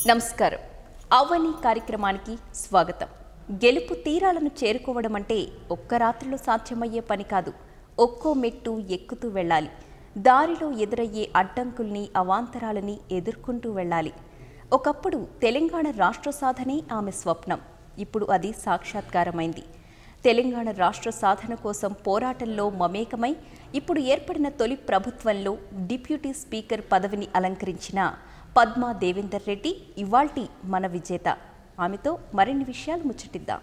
నమస్కారం. అవని కార్యక్రమానికి స్వాగతం. గెలుపు తీరాలను చేరుకోవడం అంటే ఒక్క రాత్రిలో సాధ్యమయ్యే పని కాదు. ఒక్కో మెట్టు ఎక్కుతూ వెళ్ళాలి. దారిలో ఎదురయ్యే అడ్డంకుల్ని, అవాంతరాలని ఎదుర్కొంటూ వెళ్ళాలి. ఒకప్పుడు తెలంగాణ రాష్ట్ర సాధనే ఆమె స్వప్నం. ఇప్పుడు అది సాక్షాత్కారమైంది. తెలంగాణ రాష్ట్ర సాధన కోసం పోరాటంలో మమేకమై ఇప్పుడు ఏర్పడిన తొలి ప్రభుత్వంలో డిప్యూటీ స్పీకర్ పదవిని అలంకరించిన పద్మా దేవేందర్ రెడ్డి ఇవాల్టి మన విజేత. ఆమెతో మరిన్ని విషయాలు ముచ్చటిద్దాం.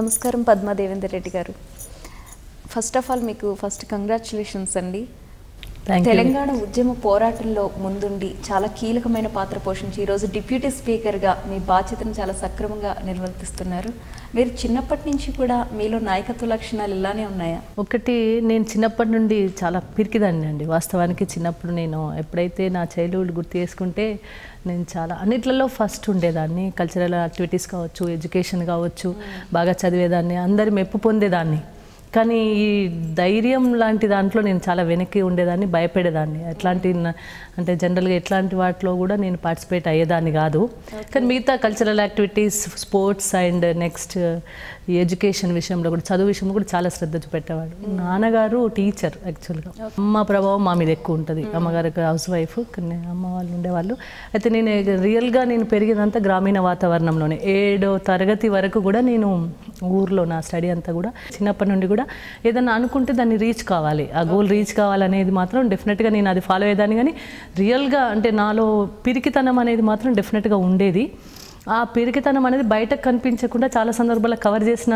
నమస్కారం పద్మా దేవేందర్ రెడ్డి గారు. ఫస్ట్ ఆఫ్ ఆల్ మీకు కంగ్రాచులేషన్స్ అండి. తెలంగాణ ఉద్యమ పోరాటంలో ముందుండి చాలా కీలకమైన పాత్ర పోషించి ఈరోజు డిప్యూటీ స్పీకర్గా మీ బాధ్యతను చాలా సక్రమంగా నిర్వర్తిస్తున్నారు. మీరు చిన్నప్పటి నుంచి కూడా మీలో నాయకత్వ లక్షణాలు ఇలానే ఉన్నాయా? ఒకటి, నేను చిన్నప్పటి నుండి చాలా పిరికిదాన్ని అండి. వాస్తవానికి చిన్నప్పుడు నేను ఎప్పుడైతే నా చైల్డ్హుడ్ గుర్తు చేసుకుంటే నేను చాలా అన్నిట్లలో ఫస్ట్ ఉండేదాన్ని. కల్చరల్ యాక్టివిటీస్ కావచ్చు, ఎడ్యుకేషన్ కావచ్చు, బాగా చదివేదాన్ని, అందరి మెప్పు పొందేదాన్ని. కానీ ఈ ధైర్యం లాంటి దాంట్లో నేను చాలా వెనక్కి ఉండేదాన్ని, భయపడేదాన్ని. ఎట్లాంటి అంటే జనరల్గా ఎట్లాంటి వాటిలో కూడా నేను పార్టిసిపేట్ అయ్యేదాన్ని కాదు. కానీ మిగతా cultural activities, sports and next ఈ ఎడ్యుకేషన్ విషయంలో కూడా, చదువు విషయంలో కూడా చాలా శ్రద్ధ చూపెట్టేవాడు. నాన్నగారు టీచర్ యాక్చువల్గా. అమ్మ ప్రభావం మా మీద ఎక్కువ ఉంటుంది. అమ్మగారు హౌస్ వైఫ్, కానీ అమ్మ వాళ్ళు ఉండేవాళ్ళు. అయితే నేను రియల్గా నేను పెరిగినంత గ్రామీణ వాతావరణంలోనే. 7వ తరగతి వరకు కూడా నేను ఊర్లో నా స్టడీ అంతా కూడా. చిన్నప్పటి నుండి కూడా ఏదన్నా అనుకుంటే దాన్ని రీచ్ కావాలి, ఆ గోల్ రీచ్ కావాలనేది మాత్రం డెఫినెట్గా నేను అది ఫాలో అయ్యేదాన్ని. కానీ రియల్గా అంటే నాలో పిరికితనం అనేది మాత్రం డెఫినెట్గా ఉండేది. ఆ పిరికితనం అనేది బయటకు కనిపించకుండా చాలా సందర్భాల్లో కవర్ చేసిన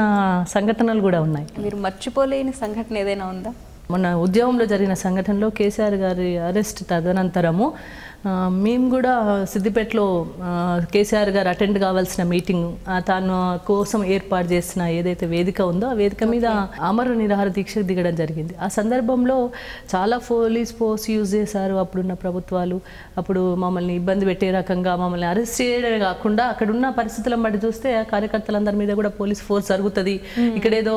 సంఘటనలు కూడా ఉన్నాయి. మీరు మర్చిపోలేని సంఘటన ఏదైనా ఉందా? మొన్న ఉద్యమంలో జరిగిన సంఘటనలో కేసీఆర్ గారి అరెస్ట్ తదనంతరము మేము కూడా సిద్దిపేటలో కేసీఆర్ గారు అటెండ్ కావాల్సిన మీటింగ్, తాను కోసం ఏర్పాటు చేసిన ఏదైతే వేదిక ఉందో ఆ వేదిక మీద అమర నిరాహార దీక్ష దిగడం జరిగింది. ఆ సందర్భంలో చాలా పోలీస్ ఫోర్స్ యూజ్ చేశారు అప్పుడున్న ప్రభుత్వాలు. అప్పుడు మమ్మల్ని ఇబ్బంది పెట్టే రకంగా మమ్మల్ని అరెస్ట్ చేయడమే కాకుండా అక్కడున్న పరిస్థితులను బట్టి చూస్తే ఆ కార్యకర్తలందరి మీద కూడా పోలీస్ ఫోర్స్ జరుగుతుంది, ఇక్కడేదో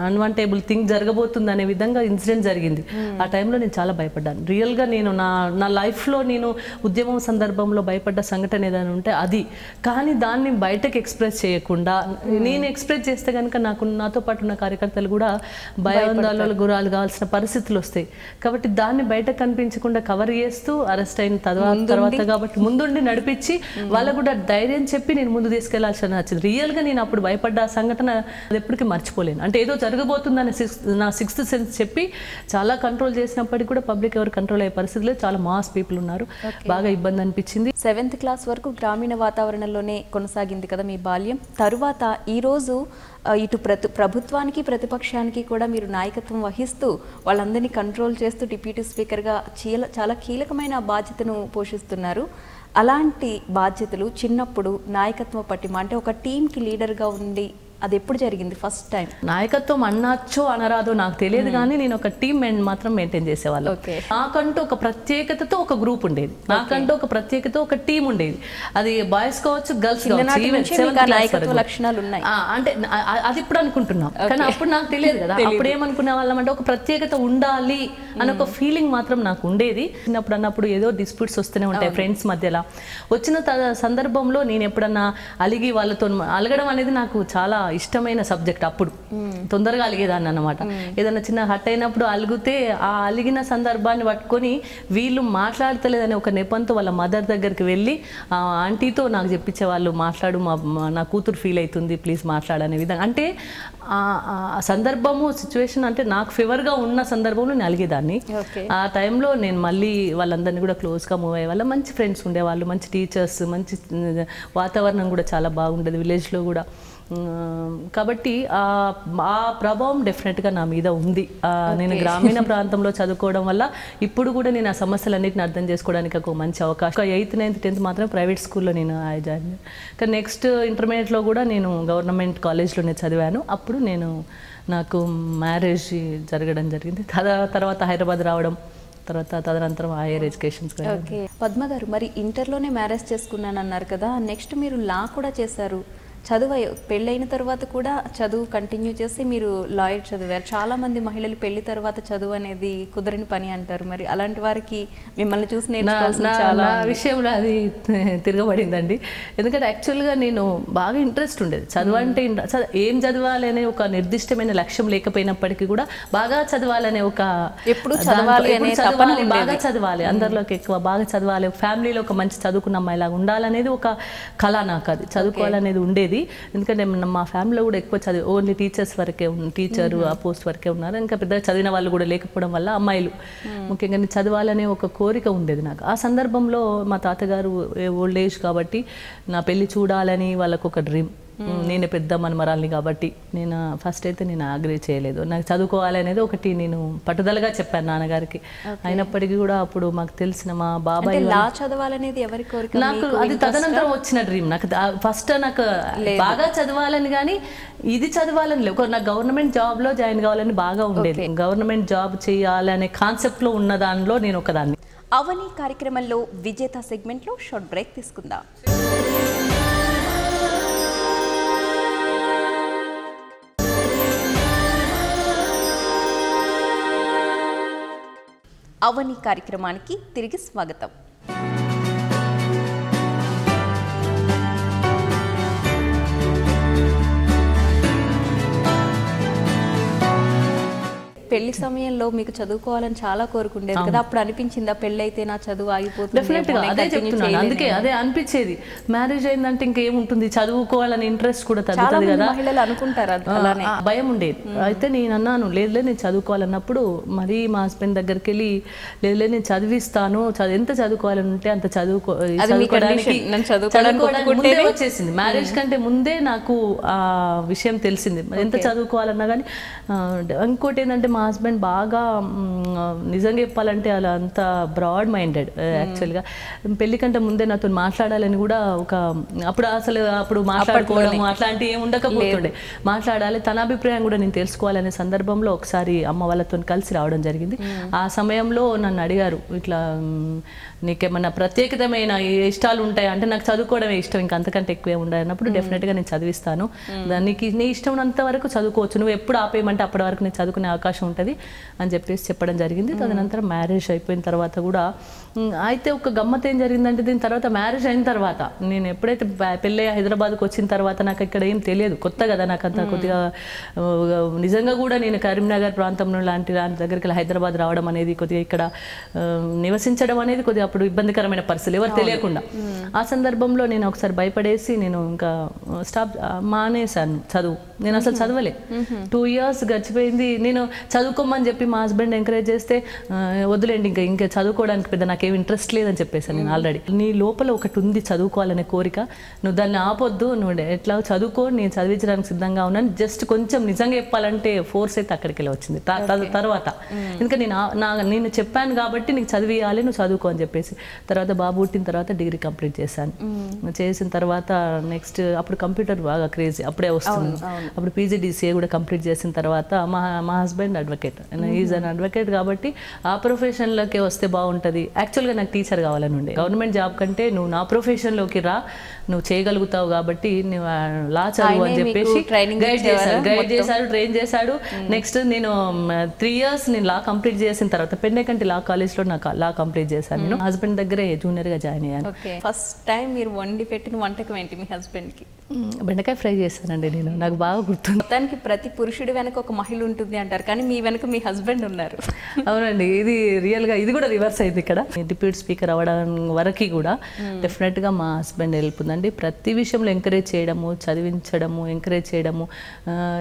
అన్వాంటేబుల్ థింగ్ జరగబోతుంది అనే విధంగా ఇన్సిడెంట్ జరిగింది. ఆ టైంలో నేను చాలా భయపడ్డాను. రియల్గా నేను నా లైఫ్లో నేను ఉద్యమం సందర్భంలో భయపడ్డ సంఘటన ఏదైనా ఉంటే అది. కానీ దాన్ని బయటకు ఎక్స్ప్రెస్ చేయకుండా, నేను ఎక్స్ప్రెస్ చేస్తే కనుక నాతో పాటు ఉన్న కార్యకర్తలు కూడా భయాందోళనలు గురాలు కావాల్సిన పరిస్థితులు వస్తాయి. కాబట్టి దాన్ని బయటకు కనిపించకుండా కవర్ చేస్తూ అరెస్ట్ అయిన తర్వాత కాబట్టి ముందుండి నడిపించి వాళ్ళకు కూడా ధైర్యం చెప్పి నేను ముందు తీసుకెళ్లాల్సిన వచ్చింది. రియల్గా నేను అప్పుడు భయపడ్డ సంఘటన అది ఎప్పటికీ మర్చిపోలేను. అంటే ఏదో జరగబోతుందని నా సిక్స్త్ సెన్స్ చెప్పి చాలా కంట్రోల్ చేసినప్పటికీ కూడా పబ్లిక్ ఎవరు కంట్రోల్ అయ్యే పరిస్థితుల్లో చాలా మాస్ పీపుల్ ఉన్నారు. బాగా ఇబ్బంది అనిపించింది. 7th క్లాస్ వరకు గ్రామీణ వాతావరణంలోనే కొనసాగింది కదా మీ బాల్యం. తరువాత ఈరోజు ఇటు ప్రభుత్వానికి ప్రతిపక్షానికి కూడా మీరు నాయకత్వం వహిస్తూ వాళ్ళందరినీ కంట్రోల్ చేస్తూ డిప్యూటీ స్పీకర్గా చాలా కీలకమైన బాధ్యతను పోషిస్తున్నారు. అలాంటి బాధ్యతలు చిన్నప్పుడు నాయకత్వ పట్టిమ అంటే ఒక టీంకి లీడర్గా ఉండి అది ఎప్పుడు జరిగింది ఫస్ట్ టైం? నాయకత్వం అనొచ్చో అనరాదో నాకు తెలియదు, కానీ నేను ఒక టీమ్ మాత్రం మెయింటైన్ చేసేవాళ్ళం. నాకంటూ ఒక ప్రత్యేకతతో ఒక గ్రూప్ ఉండేది, నాకంటూ ఒక ప్రత్యేకత ఒక టీం ఉండేది. అది బాయ్స్ కావచ్చు, గర్ల్స్ నాయకత్వ లక్షణాలు ఉన్నాయి అంటే అది ఇప్పుడు అనుకుంటున్నాం, కానీ అప్పుడు నాకు తెలియదు కదా. అప్పుడు ఏమనుకునే వాళ్ళం అంటే ఒక ప్రత్యేకత ఉండాలి అని ఒక ఫీలింగ్ మాత్రం నాకు ఉండేది. చిన్నప్పుడు అన్నప్పుడు ఏదో డిస్ప్యూట్స్ వస్తూనే ఉంటాయి ఫ్రెండ్స్ మధ్యలో. వచ్చిన సందర్భంలో నేను ఎప్పుడన్నా అలిగి వాళ్ళతో అలగడం అనేది నాకు చాలా ఇష్టమైన సబ్జెక్ట్. అప్పుడు తొందరగా అలిగేదాన్ని అన్నమాట. ఏదైనా చిన్న హట్ అయినప్పుడు అలిగితే ఆ అలిగిన సందర్భాన్ని పట్టుకొని వీళ్ళు మాట్లాడతలేదని ఒక నెపంతో వాళ్ళ మదర్ దగ్గరికి వెళ్ళి ఆంటీతో నాకు చెప్పించేవాళ్ళు, మాట్లాడు, నా కూతురు ఫీల్ అవుతుంది, ప్లీజ్ మాట్లాడనే విధంగా. అంటే ఆ సందర్భము సిచ్యువేషన్ అంటే నాకు ఫేవర్గా ఉన్న సందర్భంలో నేను అలిగేదాన్ని. ఆ టైంలో నేను మళ్ళీ వాళ్ళందరినీ కూడా క్లోజ్గా మూవ్ అయ్యే వాళ్ళ, మంచి ఫ్రెండ్స్ ఉండేవాళ్ళు, మంచి టీచర్స్, మంచి వాతావరణం కూడా చాలా బాగుండేది విలేజ్లో కూడా. కాబట్టి ఆ ప్రభావం డెఫినెట్గా నా మీద ఉంది. నేను గ్రామీణ ప్రాంతంలో చదువుకోవడం వల్ల ఇప్పుడు కూడా నేను ఆ సమస్యలన్నింటిని అర్థం చేసుకోవడానికి ఒక మంచి అవకాశం. 8th, 9th, 10th మాత్రం ప్రైవేట్ స్కూల్లో నేను జాయిన్. కానీ నెక్స్ట్ ఇంటర్మీడియట్లో కూడా నేను గవర్నమెంట్ కాలేజ్లోనే చదివాను. అప్పుడు నాకు మ్యారేజ్ జరగడం జరిగింది. తర్వాత హైదరాబాద్ రావడం, తర్వాత తదనంతరం హైయర్ ఎడ్యుకేషన్స్. ఓకే పద్మ గారు, మరి ఇంటర్లోనే మ్యారేజ్ చేసుకున్నాను అన్నారు కదా, నెక్స్ట్ మీరు లా కూడా చేశారు. పెళ్ళైన తర్వాత కూడా చదువు కంటిన్యూ చేసి మీరు లాయర్ చదివారు. చాలామంది మహిళలు పెళ్లి తర్వాత చదువు అనేది కుదరని పని అంటారు. మరి అలాంటి వారికి మిమ్మల్ని చూసి చాలా విషయంలో అది తిరగబడిందండి. ఎందుకంటే యాక్చువల్గా నేను బాగా ఇంట్రెస్ట్ ఉండేది చదువు అంటే. ఏం చదవాలి అనే ఒక నిర్దిష్టమైన లక్ష్యం లేకపోయినప్పటికీ కూడా బాగా చదవాలనే ఒక ఎప్పుడు చదవాలి బాగా చదవాలి, అందరిలోకి ఎక్కువ బాగా చదవాలి, ఫ్యామిలీలో ఒక మంచి చదువుకున్న అమ్మాయిలాగా ఉండాలనేది ఒక కళ నాకు. అది చదువుకోవాలనేది ఉండేది. ఎందుకంటే మా ఫ్యామిలీలో కూడా ఎక్కువ చదివి ఓన్లీ టీచర్స్ వరకే టీచరు ఆ పోస్ట్ వరకే ఉన్నారు. ఇంకా పెద్దగా చదివిన వాళ్ళు కూడా లేకపోవడం వల్ల అమ్మాయిలు ముఖ్యంగా చదవాలనే ఒక కోరిక ఉండేది నాకు. ఆ సందర్భంలో మా తాతగారు ఓల్డ్ ఏజ్ కాబట్టి నా పెళ్లి చూడాలని వాళ్ళకు ఒక డ్రీమ్. నేను పెద్ద మనమరాల్ని కాబట్టి ఫస్ట్ అయితే నేను అగ్రీ చేయలేదు. నాకు చదువుకోవాలి అనేది ఒకటి నేను పట్టుదలగా చెప్పాను నాన్నగారికి. అయినప్పటికీ కూడా అప్పుడు మాకు తెలిసిన మా బాబాయ్ లా చదవాలనేది ఎవరి కోరిక? నాకు అది తదనంతరం వచ్చిన డ్రీమ్. నాకు ఫస్ట్ నాకు బాగా చదవాలని కానీ ఇది చదవాలని లేవు. నాకు గవర్నమెంట్ జాబ్లో జాయిన్ కావాలని బాగా ఉండేది. గవర్నమెంట్ జాబ్ చేయాలనే కాన్సెప్ట్లో ఉన్న దానిలో నేను ఒకదాన్ని. అవని కార్యక్రమంలో విజేత సెగ్మెంట్లో షార్ట్ బ్రేక్ తీసుకుందాం. అవని కార్యక్రమానికి తిరిగి స్వాగతం. పెళ్లి సమయంలో మీకు చదువుకోవాలని చాలా కోరుకుండేది కదా, అప్పుడు అనిపించిందా పెళ్లి అయితే నా చదువు ఆగిపోతుంది? డెఫినెట్గా అదే చెప్తున్నాను. అందుకే అదే అనిపించేది. మ్యారేజ్ అయిందంటే ఇంకేముంటుంది, చదువుకోవాలని ఇంట్రెస్ట్ కూడా తగ్గుతుంది కదా, మహిళలు అనుకుంటారు, భయం ఉండేది. అయితే నేను అన్నాను లేదు నేను చదువుకోవాలన్నప్పుడు మరి మా హస్బెండ్ దగ్గరికి వెళ్ళి లేదు నేను చదివిస్తాను, ఎంత చదువుకోవాలని ఉంటే అంత చదువుకోవడానికి ముందే వచ్చేసింది. మ్యారేజ్ కంటే ముందే నాకు ఆ విషయం తెలిసింది. ఎంత చదువుకోవాలన్నా కానీ. ఇంకోటి ఏంటంటే మా హస్బెండ్ బాగా నిజంగా చెప్పాలంటే అలా అంత బ్రాడ్ మైండెడ్. యాక్చువల్గా పెళ్లి కంటే ముందే నాతో మాట్లాడాలని కూడా అప్పుడు మాట్లాడుకోవడం అట్లాంటివి ఏమి ఉండకపోతుండే. మాట్లాడాలి, తన అభిప్రాయం కూడా నేను తెలుసుకోవాలనే సందర్భంలో ఒకసారి అమ్మ వాళ్ళతో కలిసి రావడం జరిగింది. ఆ సమయంలో నన్ను అడిగారు, ఇట్లా నీకేమన్నా ప్రత్యేకతమైన ఇష్టాలు ఉంటాయి అంటే, నాకు చదువుకోవడమే ఇష్టం, ఇంకా అంతకంటే ఎక్కువే ఉండాలి అన్నప్పుడు డెఫినెట్గా నేను చదివిస్తాను, దానికి నీ ఇష్టం ఉన్నంత వరకు చదువుకోవచ్చు, నువ్వు ఎప్పుడు ఆపేయమంటే అప్పటి వరకు నేను చదువుకునే అవకాశం ఉంటుంది అని చెప్పేసి చెప్పడం జరిగింది. తదనంతరం మ్యారేజ్ అయిపోయిన తర్వాత కూడా అయితే ఒక గమ్మత్ ఏం జరిగిందంటే, దీని తర్వాత మ్యారేజ్ అయిన తర్వాత నేను ఎప్పుడైతే పెళ్ళి హైదరాబాద్కి వచ్చిన తర్వాత నాకు ఇక్కడ ఏం తెలియదు, కొత్త కదా నాకు అంత కొద్దిగా. నిజంగా కూడా నేను కరీంనగర్ ప్రాంతంలో లాంటి దగ్గరికి హైదరాబాద్ రావడం అనేది కొద్దిగా ఇక్కడ నివసించడం అనేది కొద్దిగా అప్పుడు ఇబ్బందికరమైన పరిస్థితులు, ఎవరు తెలియకుండా. ఆ సందర్భంలో నేను ఒకసారి భయపడేసి నేను ఇంకా మానేశాను చదువు. నేను అసలు చదవలే. 2 years గడిచిపోయింది. నేను చదువుకోమని చెప్పి మా హస్బెండ్ ఎంకరేజ్ చేస్తే వదిలేండి ఇంకా చదువుకోవడానికి పెద్ద నాకేం ఇంట్రెస్ట్ లేదని చెప్పేసాను నేను ఆల్రెడీ. నీ లోపల ఒకటి ఉంది చదువుకోవాలనే కోరిక, నువ్వు దాన్ని ఆపొద్దు, నువ్వు ఎట్లా చదువుకో, నేను చదివించడానికి సిద్ధంగా ఉన్నాను. జస్ట్ కొంచెం నిజంగా చెప్పాలంటే ఫోర్స్ అయితే అక్కడికి వెళ్ళి వచ్చింది తర్వాత. ఇంకా నేను చెప్పాను కాబట్టి నీకు చదివియాలి, నువ్వు చదువుకో అని చెప్పేసి. తర్వాత బాబు పుట్టిన తర్వాత డిగ్రీ కంప్లీట్ చేశాను. చేసిన తర్వాత నెక్స్ట్ అప్పుడు కంప్యూటర్ బాగా క్రేజీ అప్పుడే వస్తుంది. అప్పుడు PGDCA కూడా కంప్లీట్ చేసిన తర్వాత మా husband advocate, is an advocate కాబట్టి ఆ ప్రొఫెషన్లోకి వస్తే బాగుంటుంది. యాక్చువల్గా నాకు టీచర్ కావాలని ఉండే. గవర్నమెంట్ జాబ్ కంటే నువ్వు నా ప్రొఫెషన్లోకి రా, నువ్వు చేయగలుగుతావు కాబట్టి నువ్వు లా చదువు అని చెప్పేసి గైడ్ చేశాడు, ట్రైన్ చేశాడు. నెక్స్ట్ నేను 3 years నేను లా కంప్లీట్ చేసిన తర్వాత పెన్నెకంటి లా కాలేజ్లో నాకు లా కంప్లీట్ చేశాను. నేను హస్బెండ్ దగ్గరే జూనియర్గా జాయిన్ అయ్యాను. ఫస్ట్ టైం మీరు వండి పెట్టిన వంటకం ఏంటి మీ హస్బెండ్కి? బెండకాయ ఫ్రై చేశానండి నేను, నాకు బాగా గుర్తుంది. మొత్తానికి ప్రతి పురుషుడి వెనక ఒక మహిళ ఉంటుంది అంటారు, కానీ మీ వెనక మీ హస్బెండ్ ఉన్నారు. అవునండి, ఇది రియల్గా ఇది కూడా రివర్స్ అయింది. ఇక్కడ డిప్యూటీ స్పీకర్ అవ్వడం వరకు కూడా డెఫినెట్గా మా హస్బెండ్ హెల్ప్ ఉందండి. ప్రతి విషయంలో ఎంకరేజ్ చేయడము, చదివించడము, ఎంకరేజ్ చేయడము,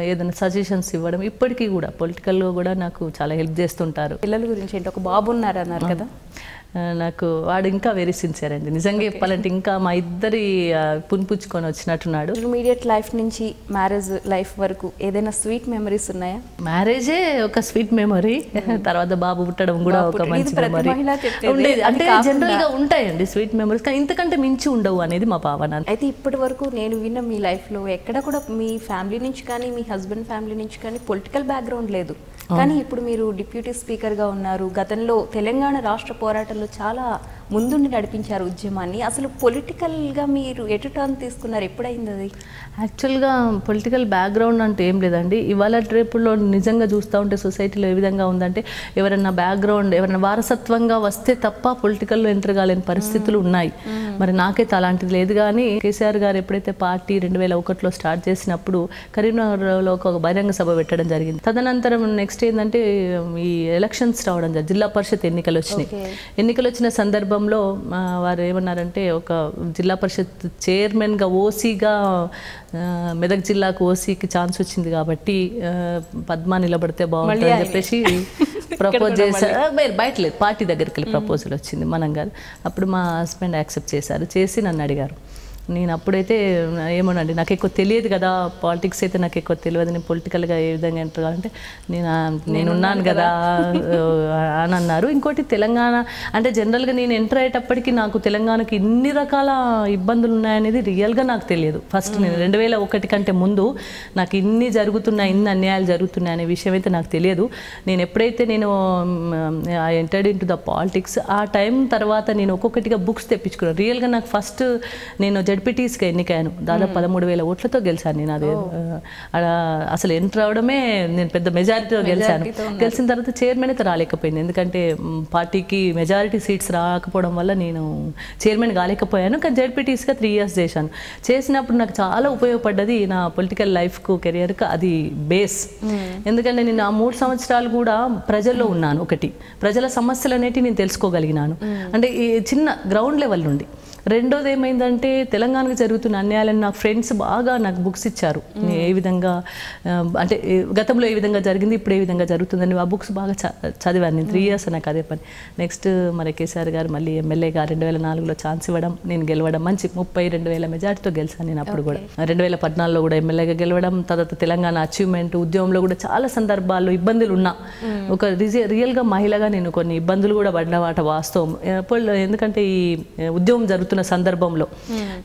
ఏదైనా సజెషన్స్ ఇవ్వడం, ఇప్పటికీ కూడా పొలిటికల్లో కూడా నాకు చాలా హెల్ప్ చేస్తుంటారు. పిల్లల గురించి ఏంటి, ఒక బాబు ఉన్నారు అన్నారు కదా? నాకు వాడు ఇంకా వెరీ సిన్సియర్ అండి, నిజంగా చెప్పాలంటే ఇంకా మా ఇద్దరి పునిపుచ్చుకొని వచ్చినట్టున్నాడు. ఇంటర్మీడియట్ లైఫ్ నుంచి మ్యారేజ్ లైఫ్ వరకు ఏదైనా స్వీట్ మెమరీస్ ఉన్నాయా? మ్యారేజే ఒక స్వీట్ మెమరీ, తర్వాత బాబు పుట్టడం కూడా ఒక మంచి మెమరీ ఉండేది. అంటే జనరల్గా ఉంటాయండి స్వీట్ మెమరీస్, కానీ ఇంతకంటే మించి ఉండవు అనేది మా భావన. అయితే ఇప్పటి వరకు నేను విన్న మీ లైఫ్లో ఎక్కడ కూడా మీ ఫ్యామిలీ నుంచి కానీ మీ హస్బెండ్ ఫ్యామిలీ నుంచి కానీ పొలిటికల్ బ్యాక్గ్రౌండ్ లేదు, కానీ ఇప్పుడు మీరు డిప్యూటీ స్పీకర్గా ఉన్నారు. గతంలో తెలంగాణ రాష్ట్ర పోరాటంలో చాలా ముందుండి నడిపించారు ఉద్యమాన్ని. అసలు పొలిటికల్గా మీరు ఎటు టర్న్ తీసుకున్నారు, ఎప్పుడైంది అది? యాక్చువల్గా పొలిటికల్ బ్యాక్గ్రౌండ్ అంటే ఏం లేదండి. ఇవాళ రేపుల్లో నిజంగా చూస్తూ ఉంటే సొసైటీలో ఏ విధంగా ఉందంటే ఎవరైనా బ్యాక్గ్రౌండ్ ఎవరైనా వారసత్వంగా వస్తే తప్ప పొలిటికల్లో ఎంటర్ కాలేని పరిస్థితులు ఉన్నాయి. మరి నాకైతే అలాంటిది లేదు. కానీ కేసీఆర్ గారు ఎప్పుడైతే పార్టీ 2001లో స్టార్ట్ చేసినప్పుడు కరీంనగర్లో ఒక బహిరంగ సభ పెట్టడం జరిగింది. తదనంతరం నెక్స్ట్ ఏంటంటే ఈ ఎలక్షన్స్ రావడం జరిగింది, జిల్లా పరిషత్ ఎన్నికలు వచ్చినాయి. ఎన్నికలు వచ్చిన సందర్భంలో వారు ఏమన్నారంటే ఒక జిల్లా పరిషత్ చైర్మన్గా ఓసీగా మెదక్ జిల్లాకు ఓసీకి ఛాన్స్ వచ్చింది కాబట్టి పద్మ నిలబడితే బాగుంటుంది అని చెప్పేసి ప్రపోజ్ చేశారు. బయట లేదు, పార్టీ దగ్గరికి వెళ్ళి ప్రపోజల్ వచ్చింది మనం కాదు. అప్పుడు మా హస్బెండ్ యాక్సెప్ట్ చేసి నన్ను అడిగారు. నేను అప్పుడైతే ఏమోనండి, నాకు ఎక్కువ తెలియదు కదా, పాలిటిక్స్ అయితే నాకు ఎక్కువ తెలియదు, నేను పొలిటికల్గా ఏ విధంగా ఎంటర్ కావాలంటే నేనున్నాను కదా అని అన్నారు. ఇంకోటి తెలంగాణ అంటే జనరల్గా నేను ఎంటర్ అయ్యేటప్పటికి నాకు తెలంగాణకి ఇన్ని రకాల ఇబ్బందులు ఉన్నాయనేది రియల్గా నాకు తెలియదు. ఫస్ట్ నేను 2001 కంటే ముందు నాకు ఇన్ని జరుగుతున్నాయి, ఇన్ని అన్యాయాలు జరుగుతున్నాయి అనే విషయం అయితే నాకు తెలియదు. నేను ఎప్పుడైతే నేను entered in to the politics ఆ టైం తర్వాత నేను ఒక్కొక్కటిగా బుక్స్ తెప్పించుకున్నాను. రియల్గా నాకు ఫస్ట్ నేను జడ్పీటీస్గా ఎన్నికయ్యాను, దాదాపు 13,000 ఓట్లతో గెలిచాను. నేను అది అసలు ఎంటర్ అవడమే నేను పెద్ద మెజారిటీతో గెలిచాను. గెలిచిన తర్వాత చైర్మన్ అయితే రాలేకపోయింది, ఎందుకంటే పార్టీకి మెజారిటీ సీట్స్ రాకపోవడం వల్ల నేను చైర్మన్ కాలేకపోయాను. కానీ జడ్పీటీస్గా 3 years చేసినప్పుడు నాకు చాలా ఉపయోగపడ్డది నా పొలిటికల్ లైఫ్కు కెరియర్కు అది బేస్. ఎందుకంటే నేను ఆ 3 సంవత్సరాలు కూడా ప్రజల్లో ఉన్నాను. ఒకటి ప్రజల సమస్యలు అనేవి నేను తెలుసుకోగలిగినాను, అంటే ఈ చిన్న గ్రౌండ్ లెవెల్ నుండి. రెండోది ఏమైందంటే తెలంగాణకు జరుగుతున్న అన్యాయాలను నాకు ఫ్రెండ్స్ బాగా నాకు బుక్స్ ఇచ్చారు, ఏ విధంగా అంటే గతంలో ఏ విధంగా జరిగింది, ఇప్పుడు ఏ విధంగా జరుగుతుందని ఆ బుక్స్ బాగా చదివాను నేను. 3 years నాకు అదే పని. నెక్స్ట్ మరి కేసీఆర్ గారు మళ్ళీ ఎమ్మెల్యేగా 2004లో ఛాన్స్ ఇవ్వడం, నేను గెలవడం, మంచి 32,000 మెజార్టీతో గెలిచాను నేను అప్పుడు కూడా. 2014లో కూడా ఎమ్మెల్యేగా గెలవడం, తర్వాత తెలంగాణ అచీవ్మెంట్, ఉద్యమంలో కూడా చాలా సందర్భాల్లో ఇబ్బందులు ఉన్నా, ఒక రియల్గా మహిళగా నేను కొన్ని ఇబ్బందులు కూడా పడిన వాస్తవం. ఎందుకంటే ఈ ఉద్యమం జరుగుతున్న సందర్భంలో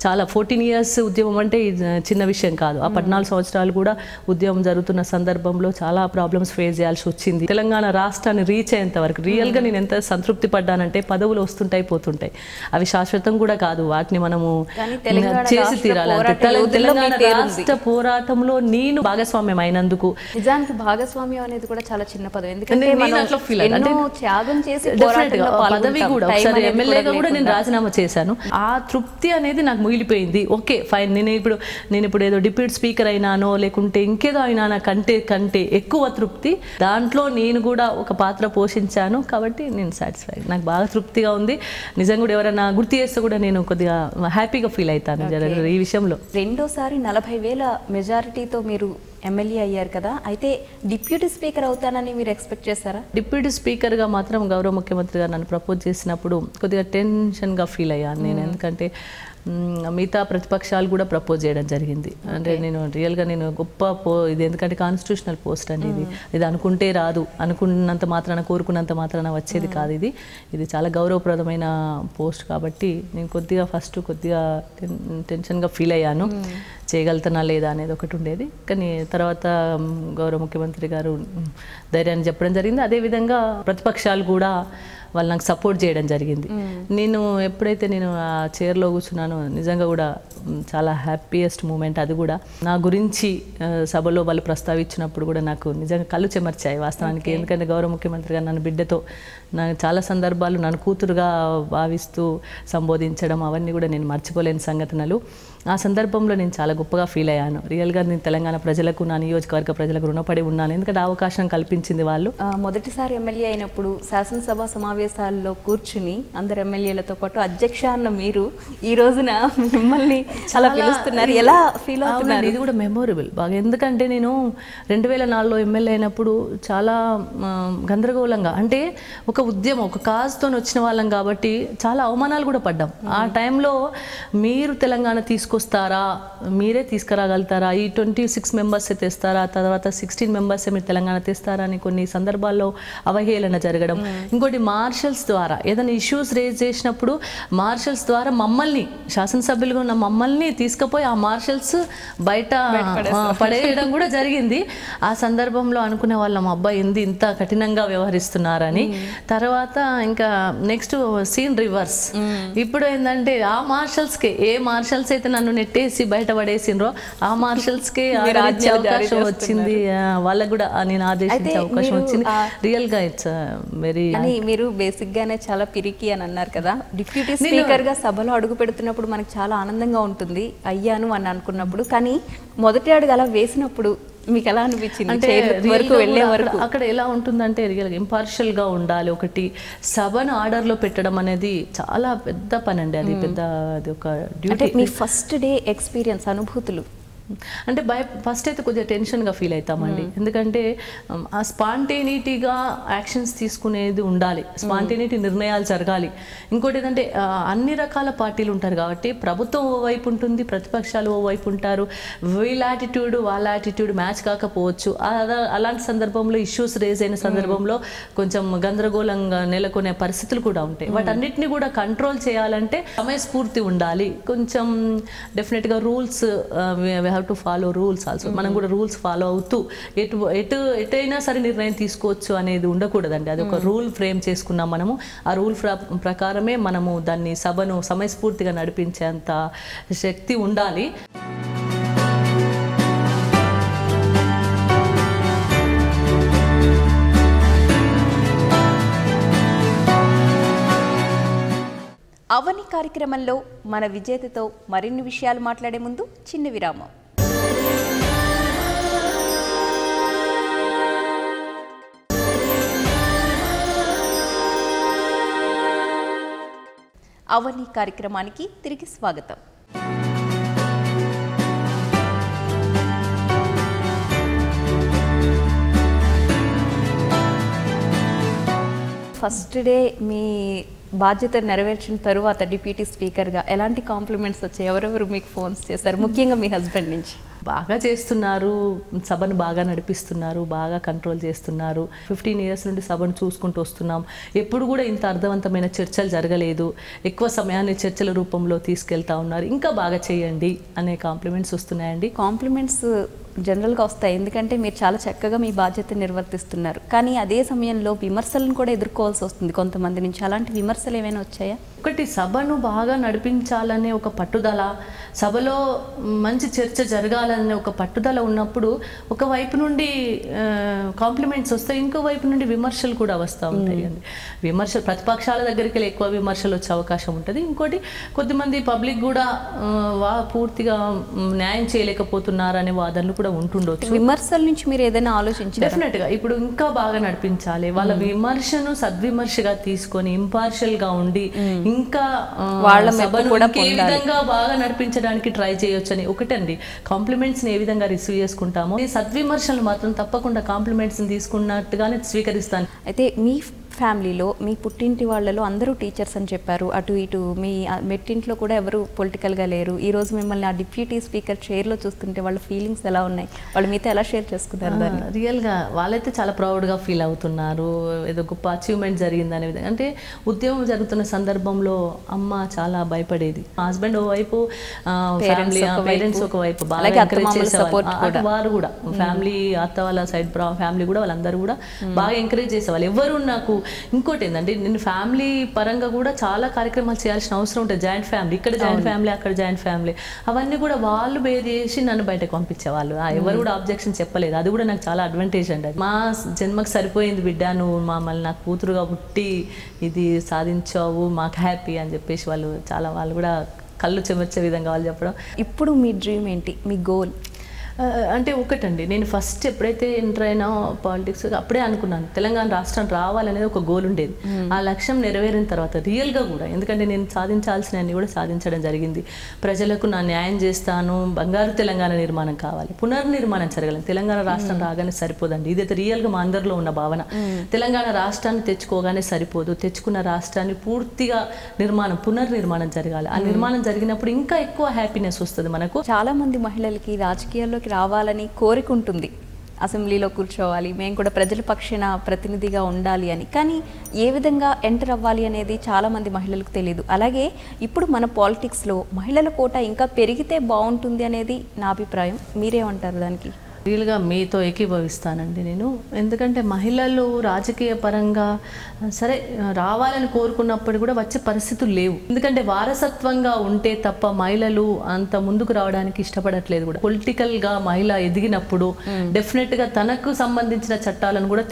చాలా 14 years ఉద్యమం అంటే చిన్న విషయం కాదు. ఆ 14 సంవత్సరాలు కూడా ఉద్యమం జరుగుతున్న సందర్భంలో చాలా ప్రాబ్లమ్స్ ఫేస్ చేయాల్సి వచ్చింది. తెలంగాణ రాష్ట్రాన్ని రీచ్ అయ్యేంత వరకు రియల్గా నేను ఎంత సంతృప్తి పడ్డానంటే పదవులు వస్తుంటాయి పోతుంటాయి, అవి శాశ్వతం కూడా కాదు, వాటిని మనము చేసి తీరాలి. తెలంగాణ రాష్ట్ర పోరాటంలో నేను భాగస్వామ్యం అయినందుకు, నిజానికి భాగస్వామ్యం అనేది కూడా చాలా చిన్న పదవి, ఎందుకంటే త్యాగం చేసి పదవి కూడా ఒకసారి ఎమ్మెల్యేగా కూడా నేను రాజీనామా చేశాను. ఆ తృప్తి అనేది నాకు మిగిలిపోయింది. ఓకే ఫైన్, నేను ఇప్పుడు ఏదో డిప్యూటీ స్పీకర్ అయినానో లేకుంటే ఇంకేదో అయినా కంటే ఎక్కువ తృప్తి దాంట్లో నేను కూడా ఒక పాత్ర పోషించాను కాబట్టి నేను సాటిస్ఫై, నాకు బాగా తృప్తిగా ఉంది. నిజంగా కూడా ఎవరైనా గుర్తు చేస్తే కూడా నేను కొద్దిగా హ్యాపీగా ఫీల్ అవుతాను ఈ విషయంలో. రెండోసారి 40,000 మెజారిటీతో మీరు ఎమ్మెల్యే అయ్యారు కదా, అయితే డిప్యూటీ స్పీకర్ అవుతానని మీరు ఎక్స్పెక్ట్ చేశారా? డిప్యూటీ స్పీకర్గా మాత్రం గౌరవ ముఖ్యమంత్రి గారు నన్ను ప్రపోజ్ చేసినప్పుడు కొద్దిగా టెన్షన్గా ఫీల్ అయ్యాను నేను, ఎందుకంటే మిగతా ప్రతిపక్షాలు కూడా ప్రపోజ్ చేయడం జరిగింది. అంటే నేను రియల్గా నేను గొప్ప ఇది ఎందుకంటే కాన్స్టిట్యూషనల్ పోస్ట్ అండి, ఇది అనుకుంటే రాదు, అనుకున్నంత మాత్రాన కోరుకున్నంత మాత్రాన వచ్చేది కాదు, ఇది చాలా గౌరవప్రదమైన పోస్ట్ కాబట్టి నేను కొద్దిగా టెన్షన్గా ఫీల్ అయ్యాను, చేయగలుగుతానా లేదా అనేది ఒకటి ఉండేది. కానీ తర్వాత గౌరవ ముఖ్యమంత్రి గారు ధైర్యాన్ని చెప్పడం జరిగింది. అదేవిధంగా ప్రతిపక్షాలు కూడా వాళ్ళు నాకు సపోర్ట్ చేయడం జరిగింది. నేను ఎప్పుడైతే నేను ఆ చైర్లో కూర్చున్నానో నిజంగా కూడా చాలా హ్యాపీయెస్ట్ మూమెంట్ అది కూడా. నా గురించి సభలో వాళ్ళు ప్రస్తావించినప్పుడు కూడా నాకు నిజంగా కళ్ళు చెమర్చాయి వాస్తవానికి, ఎందుకంటే గౌరవ ముఖ్యమంత్రి గారు నన్ను బిడ్డతో నాకు చాలా సందర్భాలు నన్ను కూతురుగా భావిస్తూ సంబోధించడం అవన్నీ కూడా నేను మర్చిపోలేని సంఘటనలు. ఆ సందర్భంలో నేను చాలా గొప్పగా ఫీల్ అయ్యాను. రియల్గా నేను తెలంగాణ ప్రజలకు, నా నియోజకవర్గ ప్రజలకు రుణపడి ఉన్నాను. ఎందుకంటే అవకాశం కల్పించింది వాళ్ళు. మొదటిసారి ఎమ్మెల్యే అయినప్పుడు శాసనసభ సమావేశాల్లో కూర్చుని అందరు ఎమ్మెల్యేలతో పాటు అధ్యక్ష అన్న మీరు ఈ రోజున మిమ్మల్ని చాలా పిలుస్తున్నారు, ఎలా ఫీల్ అవుతున్నారు? ఇది కూడా మెమొరబుల్ బాగా. ఎందుకంటే నేను 2004లో ఎమ్మెల్యే అయినప్పుడు చాలా గందరగోళంగా, అంటే ఒక ఉద్యమం, ఒక కాజ్తో వచ్చిన వాళ్ళం కాబట్టి చాలా అవమానాలు కూడా పడ్డాం. ఆ టైంలో మీరు తెలంగాణ తీసుకొస్తారా, మీరే తీసుకురాగలుగుతారా, ఈ 26 మెంబర్స్ తెస్తారా, తర్వాత 16 మెంబర్స్ మీరు తెలంగాణ తెస్తారా అని కొన్ని సందర్భాల్లో అవహేళన జరగడం. ఇంకోటి మార్షల్స్ ద్వారా ఏదైనా ఇష్యూస్ రేజ్ చేసినప్పుడు మార్షల్స్ ద్వారా మమ్మల్ని, శాసనసభ్యులుగా ఉన్న మమ్మల్ని తీసుకుపోయి ఆ మార్షల్స్ బయట పడేయడం కూడా జరిగింది. ఆ సందర్భంలో అనుకునే వాళ్ళం, అబ్బాయి ఏంది ఇంత కఠినంగా వ్యవహరిస్తున్నారని. తర్వాత ఇంకా నెక్స్ట్ సీన్ రివర్స్. ఇప్పుడు ఏంటంటే ఆ మార్షల్స్కే, ఏ మార్షల్స్ అయితే నన్ను నెట్టేసి బయట పడేసిండ్రో ఆ మార్షల్స్కే అవకాశం వచ్చింది, వాళ్ళకు కూడా నేను ఆదేశించే అవకాశం వచ్చింది. రియల్ గా ఇట్స్ వెరీ. మీరు బేసిక్ గానే చాలా పిరికి అని అన్నారు కదా, డిప్యూటీ స్పీకర్ గా సభలో అడుగు పెడుతున్నప్పుడు మనకు చాలా ఆనందంగా ఉంటుంది అయ్యాను అని అనుకున్నప్పుడు. కానీ మొదటి అడుగు అలా వేసినప్పుడు మీకు ఎలా అనిపించింది? అంటే వెళ్ళే వరకు అక్కడ ఎలా ఉంటుందంటే రియల్గా ఇంపార్షియల్గా ఉండాలి. ఒకటి సభను ఆర్డర్లో పెట్టడం అనేది చాలా పెద్ద పని అండి. అది పెద్ద, అది ఒక డ్యూటీ. మీ ఫస్ట్ డే ఎక్స్పీరియన్స్, అనుభూతులు? అంటే ఫస్ట్ అయితే కొద్దిగా టెన్షన్గా ఫీల్ అవుతామండి. ఎందుకంటే ఆ స్పాంటేనిటీగా యాక్షన్స్ తీసుకునేది ఉండాలి, స్పాంటేనిటీ నిర్ణయాలు జరగాలి. ఇంకోటి ఏంటంటే అన్ని రకాల పార్టీలు ఉంటారు కాబట్టి ప్రభుత్వం ఓ వైపు ఉంటుంది, ప్రతిపక్షాలు ఓ వైపు ఉంటారు. వీళ్ళ యాటిట్యూడ్ వాళ్ళ యాటిట్యూడ్ మ్యాచ్ కాకపోవచ్చు. అలాంటి సందర్భంలో ఇష్యూస్ రేజ్ అయిన సందర్భంలో కొంచెం గందరగోళంగా నెలకొనే పరిస్థితులు కూడా ఉంటాయి. వాటన్నిటిని కూడా కంట్రోల్ చేయాలంటే సమయస్ఫూర్తి ఉండాలి. కొంచెం డెఫినెట్గా rules, to follow rules also. మనం కూడా రూల్స్ ఫాలో అవుతూ ఎటైనా సరే నిర్ణయం తీసుకోవచ్చు అనేది ఉండకూడదండి. అది ఒక రూల్ ఫ్రేమ్ చేసుకున్నాం మనము. ఆ రూల్ ప్రకారమే మనము దాన్ని సభను సమయస్ఫూర్తిగా నడిపించేంత శక్తి ఉండాలి. అవని కార్యక్రమంలో మన విజేతతో మరిన్ని విషయాలు మాట్లాడే ముందు చిన్న విరామం. అవని కార్యక్రమానికి తిరిగి స్వాగతం. ఫస్ట్ డే మీ బాధ్యత నెరవేర్చిన తరువాత డిప్యూటీ స్పీకర్గా ఎలాంటి కాంప్లిమెంట్స్ వచ్చాయి? ఎవరెవరు మీకు ఫోన్స్ చేశారు, ముఖ్యంగా మీ హస్బెండ్ నుంచి? బాగా చేస్తున్నారు, సభను బాగా నడిపిస్తున్నారు, బాగా కంట్రోల్ చేస్తున్నారు. 15 ఇయర్స్ నుండి సభను చూసుకుంటూ వస్తున్నాం. ఎప్పుడు కూడా ఇంత అర్థవంతమైన చర్చలు జరగలేదు. ఎక్కువ సమయాన్ని చర్చల రూపంలో తీసుకెళ్తా ఉన్నారు. ఇంకా బాగా చేయండి అనే కాంప్లిమెంట్స్ వస్తున్నాయండి. కాంప్లిమెంట్స్ జనరల్గా వస్తాయి, ఎందుకంటే మీరు చాలా చక్కగా మీ బాధ్యత నిర్వర్తిస్తున్నారు. కానీ అదే సమయంలో విమర్శలను కూడా ఎదుర్కోవాల్సి వస్తుంది కొంతమంది నుంచి. అలాంటి విమర్శలు ఏమైనా వచ్చాయా? ఒకటి, సభను బాగా నడిపించాలనే ఒక పట్టుదల, సభలో మంచి చర్చ జరగాలనే ఒక పట్టుదల ఉన్నప్పుడు ఒకవైపు నుండి కాంప్లిమెంట్స్ వస్తాయి, ఇంకో వైపు నుండి విమర్శలు కూడా వస్తూ ఉంటాయి అండి. విమర్శలు ప్రతిపక్షాల దగ్గరికి వెళ్ళి ఎక్కువ విమర్శలు వచ్చే అవకాశం ఉంటుంది. ఇంకోటి, కొద్దిమంది పబ్లిక్ కూడా పూర్తిగా న్యాయం చేయలేకపోతున్నారనే వాదనలు కూడా ఉంటుండొచ్చు. విమర్శల నుంచి మీరు ఏదైనా ఆలోచించారు? డెఫినెట్గా ఇప్పుడు ఇంకా బాగా నడిపించాలి. వాళ్ళ విమర్శను సద్విమర్శగా తీసుకొని ఇంపార్షియల్గా ఉండి ఇంకా వాళ్ళ ఏ విధంగా బాగా నడిపించడానికి ట్రై చేయొచ్చని. ఒకటండి, కాంప్లిమెంట్స్ని ఏ విధంగా రిసీవ్ చేసుకుంటామో సద్విమర్శలు మాత్రం తప్పకుండా కాంప్లిమెంట్స్ని తీసుకున్నట్టుగానే స్వీకరిస్తాను. అయితే మీ ఫ్యామిలీలో, మీ పుట్టింటి వాళ్ళలో అందరూ టీచర్స్ అని చెప్పారు. అటు ఇటు మీ మెట్టింట్లో కూడా ఎవరు పొలిటికల్గా లేరు. ఈరోజు మిమ్మల్ని ఆ డిప్యూటీ స్పీకర్ చైర్లో చూస్తుంటే వాళ్ళ ఫీలింగ్స్ ఎలా ఉన్నాయి? వాళ్ళు మీతో ఎలా షేర్ చేసుకున్నారు దాన్ని? రియల్గా వాళ్ళైతే చాలా ప్రౌడ్గా ఫీల్ అవుతున్నారు. ఏదో గొప్ప అచీవ్మెంట్ జరిగింది అనే విధంగా. అంటే ఉద్యమం జరుగుతున్న సందర్భంలో అమ్మ చాలా భయపడేది. హస్బెండ్ ఓవైపు, పేరెంట్స్ ఒకవైపు బాగా ఎంకరేజ్ చేసేవాళ్ళు. వారు కూడా ఫ్యామిలీ, అత్త వాళ్ళ సైడ్ ఫ్యామిలీ కూడా వాళ్ళందరూ కూడా బాగా ఎంకరేజ్ చేసేవాళ్ళు. ఎవరు నాకు ఇంకోటి ఏంటంటే, నేను ఫ్యామిలీ పరంగా కూడా చాలా కార్యక్రమాలు చేయాల్సిన అవసరం ఉంటుంది. జాయింట్ ఫ్యామిలీ, ఇక్కడ జాయింట్ ఫ్యామిలీ, అక్కడ జాయింట్ ఫ్యామిలీ, అవన్నీ కూడా వాళ్ళు బేర్ చేసి నన్ను బయటకు పంపించేవాళ్ళు. ఎవరు కూడా ఆబ్జెక్షన్ చెప్పలేదు. అది కూడా నాకు చాలా అడ్వాంటేజ్ అండి. మా జన్మకు సరిపోయింది బిడ్డ, నువ్వు మమ్మల్ని నాకు కూతురుగా పుట్టి ఇది సాధించావు, మాకు హ్యాపీ అని చెప్పేసి వాళ్ళు కూడా కళ్ళు చెమర్చే విధంగా వాళ్ళు చెప్పడం. ఇప్పుడు మీ డ్రీమ్ ఏంటి, మీ గోల్? అంటే ఒకటండి, నేను ఫస్ట్ ఎప్పుడైతే ఎంటర్ అయినా పాలిటిక్స్ అప్పుడే అనుకున్నాను తెలంగాణ రాష్ట్రం రావాలనేది ఒక గోల్ ఉండేది. ఆ లక్ష్యం నెరవేరిన తర్వాత రియల్గా కూడా, ఎందుకంటే నేను సాధించాల్సినవన్నీ కూడా సాధించడం జరిగింది. ప్రజలకు నా న్యాయం చేస్తాను, బంగారు తెలంగాణ నిర్మాణం కావాలి, పునర్నిర్మాణం జరగాలి. తెలంగాణ రాష్ట్రం రాగానే సరిపోదండి, ఇదైతే రియల్గా మా అందరిలో ఉన్న భావన. తెలంగాణ రాష్ట్రాన్ని తెచ్చుకోగానే సరిపోదు, తెచ్చుకున్న రాష్ట్రాన్ని పూర్తిగా పునర్నిర్మాణం జరగాలి. ఆ నిర్మాణం జరిగినప్పుడు ఇంకా ఎక్కువ హ్యాపీనెస్ వస్తుంది మనకు. చాలా మంది మహిళలకి రాజకీయాల్లోకి రావాలని కోరిక ఉంటుంది, అసెంబ్లీలో కూర్చోవాలి, మేము కూడా ప్రజల పక్షాన ప్రతినిధిగా ఉండాలి అని. కానీ ఏ విధంగా ఎంటర్ అవ్వాలి అనేది చాలామంది మహిళలకు తెలియదు. అలాగే ఇప్పుడు మన పాలిటిక్స్లో మహిళల కోటా ఇంకా పెరిగితే బాగుంటుంది అనేది నా అభిప్రాయం. మీరేమంటారు దానికి? రియల్గా మీతో ఏకీభవిస్తానండి నేను. ఎందుకంటే మహిళలు రాజకీయ పరంగా సరే రావాలని కోరుకున్నప్పుడు కూడా వచ్చే పరిస్థితులు లేవు. ఎందుకంటే వారసత్వంగా ఉంటే తప్ప మహిళలు అంత ముందుకు రావడానికి ఇష్టపడట్లేదు కూడా. పొలిటికల్గా మహిళ ఎదిగినప్పుడు డెఫినెట్గా తనకు సంబంధించిన చట్టాలను కూడా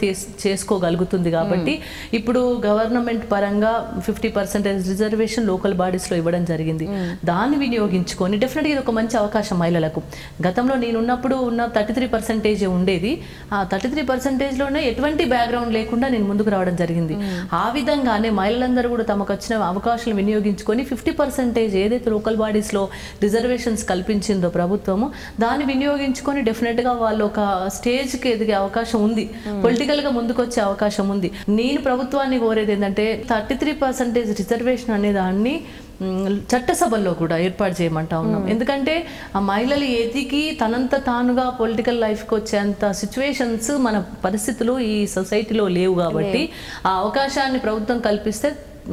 చేసుకోగలుగుతుంది. కాబట్టి ఇప్పుడు గవర్నమెంట్ పరంగా 50% రిజర్వేషన్ లోకల్ బాడీస్లో ఇవ్వడం జరిగింది. దాన్ని వినియోగించుకొని డెఫినెట్గా ఇది ఒక మంచి అవకాశం మహిళలకు. గతంలో నేనున్నప్పుడు ఉన్న 33% ఉండేది. ఆ 33%లోనే ఎటువంటి బ్యాక్గ్రౌండ్ లేకుండా నేను ముందుకు రావడం జరిగింది. ఆ విధంగానే మహిళలందరూ కూడా తమకు వచ్చిన అవకాశాలు వినియోగించుకొని 50% ఏదైతే లోకల్ బాడీస్లో రిజర్వేషన్స్ కల్పించిందో ప్రభుత్వము, దాన్ని వినియోగించుకొని డెఫినెట్గా వాళ్ళు ఒక స్టేజ్కి ఎదిగే అవకాశం ఉంది, పొలిటికల్గా ముందుకు వచ్చే అవకాశం ఉంది. నేను ప్రభుత్వాన్ని కోరేది ఏంటంటే 33% రిజర్వేషన్ అనే దాన్ని చట్టసభల్లో కూడా ఏర్పాటు చేయమంటా ఉన్నాం. ఎందుకంటే ఆ మహిళలు ఎదిగి తనంత తానుగా పొలిటికల్ లైఫ్కి వచ్చేంత సిచ్యువేషన్స్ మన పరిస్థితులు ఈ సొసైటీలో లేవు. కాబట్టి ఆ అవకాశాన్ని ప్రభుత్వం కల్పిస్తే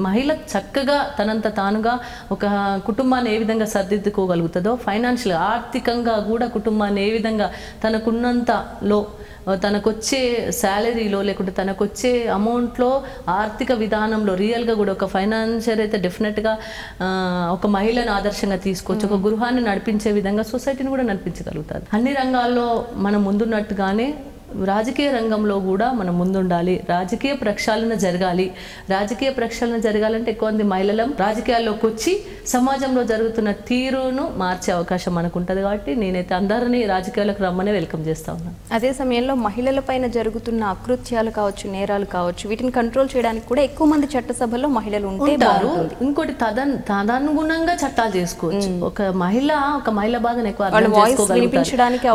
మహిళ చక్కగా తనంత తానుగా ఒక కుటుంబాన్ని ఏ విధంగా సర్దిద్దుకోగలుగుతుందో, ఫైనాన్షియల్గా ఆర్థికంగా కూడా కుటుంబాన్ని ఏ విధంగా తనకున్నంతలో తనకొచ్చే శాలరీలో లేకుంటే తనకొచ్చే అమౌంట్లో ఆర్థిక విధానంలో రియల్గా కూడా ఒక ఫైనాన్షియర్ అయితే డెఫినెట్గా ఒక మహిళను ఆదర్శంగా తీసుకోవచ్చు. ఒక గృహాన్ని నడిపించే విధంగా సొసైటీని కూడా నడిపించగలుగుతారు. అన్ని రంగాల్లో మనం ముందున్నట్టుగానే రాజకీయ రంగంలో కూడా మనం ముందుండాలి. రాజకీయ ప్రక్షాళన జరగాలి. రాజకీయ ప్రక్షాళన జరగాలంటే ఎక్కువ మంది మహిళలం రాజకీయాల్లోకి వచ్చి సమాజంలో జరుగుతున్న తీరును మార్చే అవకాశం మనకు ఉంటుంది. కాబట్టి నేనైతే అందరినీ రాజకీయాలకు రమ్మనే వెల్కమ్ చేస్తా ఉన్నాను. అదే సమయంలో మహిళల పైన జరుగుతున్న అకృత్యాలు కావచ్చు, నేరాలు కావచ్చు, వీటిని కంట్రోల్ చేయడానికి కూడా ఎక్కువ మంది చట్టసభల్లో మహిళలు ఉంటారు. ఇంకోటి తదనుగుణంగా చట్టాలు చేసుకోవచ్చు. ఒక మహిళ బాధను ఎక్కువ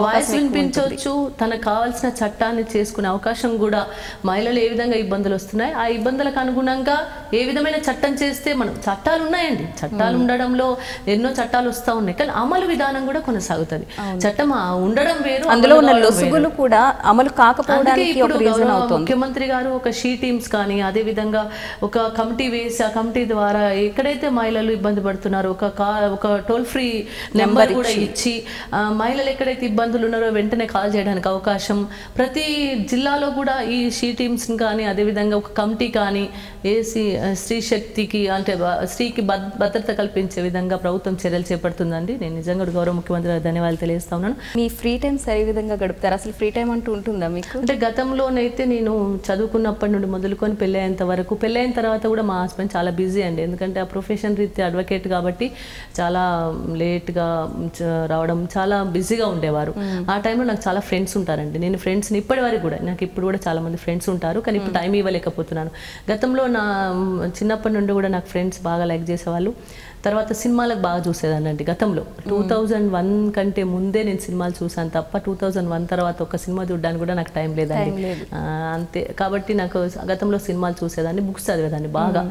వాయిస్ వినిపించవచ్చు, తనకు కావాల్సిన చట్టాన్ని చేసుకునే అవకాశం కూడా మహిళలు ఏ విధంగా ఇబ్బందులు వస్తున్నాయి, ఆ ఇబ్బందులకు అనుగుణంగా ఏ విధమైన చట్టం చేస్తే మనం చట్టాలు ఉన్నాయండి. చట్టాలు ఉండడంలో ఎన్నో చట్టాలు వస్తూ ఉన్నాయి, కానీ అమలు విధానం కూడా కొనసాగుతుంది. చట్టం ఉండడం వేరు, అందులో ఉన్న లొసుగులు కూడా అమలు కాకపోవడానికి ఒక రీజన్ అవుతుంది. ముఖ్యమంత్రి గారు ఒక షీ టీమ్స్ కానీ అదే విధంగా ఒక కమిటీ వేసి ఆ కమిటీ ద్వారా ఎక్కడైతే మహిళలు ఇబ్బంది పడుతున్నారో ఒక టోల్ ఫ్రీ నెంబర్ కూడా ఇచ్చి మహిళలు ఎక్కడైతే ఇబ్బందులు ఉన్నారో వెంటనే కాల్ చేయడానికి అవకాశం. ప్రతి జిల్లాలో కూడా ఈ షీ టీమ్స్ని కానీ అదేవిధంగా ఒక కమిటీ కానీ వేసి స్త్రీ శక్తికి అంటే స్త్రీకి భద్రత కల్పించే విధంగా ప్రభుత్వం చర్యలు చేపడుతుందండి. నేను నిజంగా గౌరవ ముఖ్యమంత్రి గారికి ధన్యవాదాలు తెలియజేస్తా ఉన్నాను. మీ ఫ్రీ టైం సరి విధంగా గడుపుతారు? అసలు ఫ్రీ టైం అంటూ ఉంటుందా మీకు? అంటే గతంలోనైతే నేను చదువుకున్నప్పటి నుండి మొదలుకొని పెళ్ళయ్యేంత వరకు, పెళ్ళైన తర్వాత కూడా మా హస్బెండ్ చాలా బిజీ అండి. ఎందుకంటే ఆ ప్రొఫెషన్ రీత్యా అడ్వకేట్ కాబట్టి చాలా లేట్గా రావడం, చాలా బిజీగా ఉండేవారు. ఆ టైంలో నాకు చాలా ఫ్రెండ్స్ ఉంటారండి. నేను ఫ్రెండ్స్ని ఇప్పటి వరకు కూడా నాకు ఇప్పుడు కూడా చాలా మంది ఫ్రెండ్స్ ఉంటారు, కానీ ఇప్పుడు టైం ఇవ్వలేకపోతున్నాను. గతంలో నా చిన్నప్పటి నుండి కూడా నాకు ఫ్రెండ్స్ బాగా లైక్ చేసేవాళ్ళు. తర్వాత సినిమాలకు బాగా చూసేదానండి. గతంలో 2001 కంటే ముందే నేను సినిమాలు చూసాను తప్ప 2001 తర్వాత ఒక సినిమా చూడడానికి కూడా నాకు టైం లేదండి. అంతే. కాబట్టి నాకు గతంలో సినిమాలు చూసేదాన్ని, బుక్స్ చదివేదాన్ని బాగా.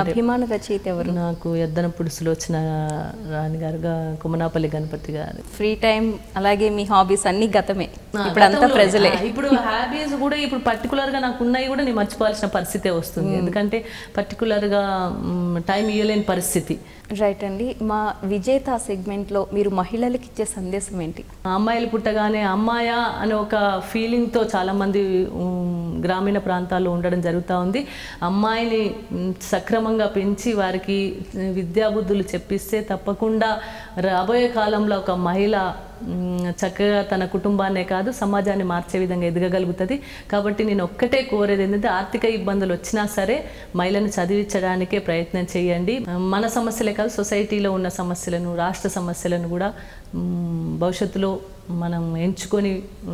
అభిమాన రచయిత ఎవరు? నాకు ఎద్దనప్పుడు సులోచన రాణి గారు, కొమనాపల్లి గణపతి గారు. ఫ్రీ టైం అలాగే మీ హాబీస్ అన్ని గతమే, ఇప్పుడు అంతా ప్రజలే. ఇప్పుడు హాబీస్ కూడా ఇప్పుడు పర్టికులర్గా నాకు ఉన్నాయి కూడా నేను మర్చిపోవాల్సిన పరిస్థితే వస్తుంది. ఎందుకంటే పర్టికులర్గా టైం ఇవ్వలేని పరిస్థితి. రైట్ అండి. మా విజేత సెగ్మెంట్లో మీరు మహిళలకు ఇచ్చే సందేశం ఏంటి? అమ్మాయిలు పుట్టగానే అమ్మాయా అనే ఒక ఫీలింగ్తో చాలామంది గ్రామీణ ప్రాంతాల్లో ఉండడం జరుగుతూ ఉంది. అమ్మాయిని సక్రమంగా పెంచి వారికి విద్యాబుద్ధులు చెప్పిస్తే తప్పకుండా రాబోయే కాలంలో ఒక మహిళ చక్కగా తన కుటుంబాన్నే కాదు సమాజాన్ని మార్చే విధంగా ఎదగగలుగుతుంది. కాబట్టి నేను ఒక్కటే కోరేది ఏంటంటే ఆర్థిక ఇబ్బందులు వచ్చినా సరే మహిళను చదివించడానికే ప్రయత్నం చేయండి. మన సమస్యలే కాదు సొసైటీలో ఉన్న సమస్యలను, రాష్ట్ర సమస్యలను కూడా భవిష్యత్తులో మనం ఎంచుకొని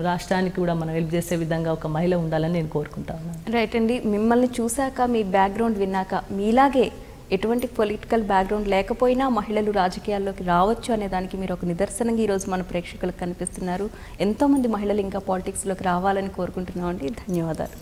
రాష్ట్రానికి కూడా మనం హెల్ప్ చేసే విధంగా ఒక మహిళ ఉండాలని నేను కోరుకుంటాను. రైట్ అండి. మిమ్మల్ని చూశాక, మీ బ్యాక్గ్రౌండ్ విన్నాక, మీలాగే ఎటువంటి పొలిటికల్ బ్యాక్గ్రౌండ్ లేకపోయినా మహిళలు రాజకీయాల్లోకి రావచ్చు అనే దానికి మీరు ఒక నిదర్శనంగా ఈరోజు మన ప్రేక్షకులకు కనిపిస్తున్నారు. ఎంతోమంది మహిళలు ఇంకా పాలిటిక్స్లోకి రావాలని కోరుకుంటున్నామండి. ధన్యవాదాలు.